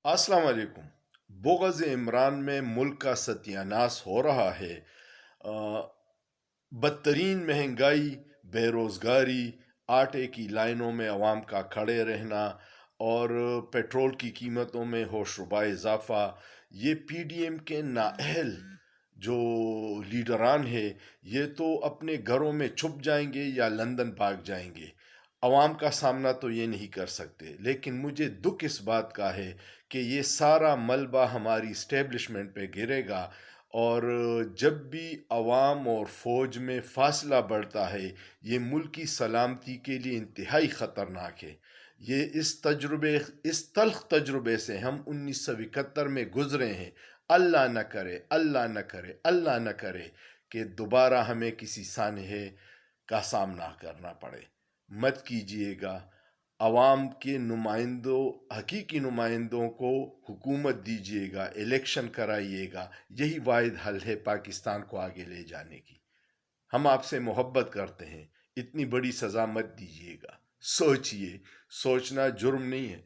अस्सलाम वालेकुम। बोगज़ इमरान में मुल्क का सत्यानाश हो रहा है। बदतरीन महंगाई, बेरोज़गारी, आटे की लाइनों में अवाम का खड़े रहना और पेट्रोल की कीमतों में होशरुबा इजाफ़ा, ये पीडीएम के नाअहल जो लीडरान है, ये तो अपने घरों में छुप जाएंगे या लंदन भाग जाएंगे। अवाम का सामना तो ये नहीं कर सकते, लेकिन मुझे दुख इस बात का है कि ये सारा मलबा हमारी इस्टेब्लिशमेंट पे गिरेगा। और जब भी अवाम और फ़ौज में फ़ासला बढ़ता है, ये मुल्क की सलामती के लिए इंतहाई ख़तरनाक है। ये इस तल्ख़ तजुर्बे से हम 1971 में गुज़रे हैं। अल्लाह न करे, अल्लाह न करे, अल्लाह न करे कि दोबारा हमें किसी सानहे का सामना करना पड़े। मत कीजिएगा। अवाम के नुमाइंदों, हकीकी नुमाइंदों को हुकूमत दीजिएगा, इलेक्शन कराइएगा। यही वाहिद हल है पाकिस्तान को आगे ले जाने की। हम आपसे मोहब्बत करते हैं, इतनी बड़ी सज़ा मत दीजिएगा। सोचिए, सोचना जुर्म नहीं है।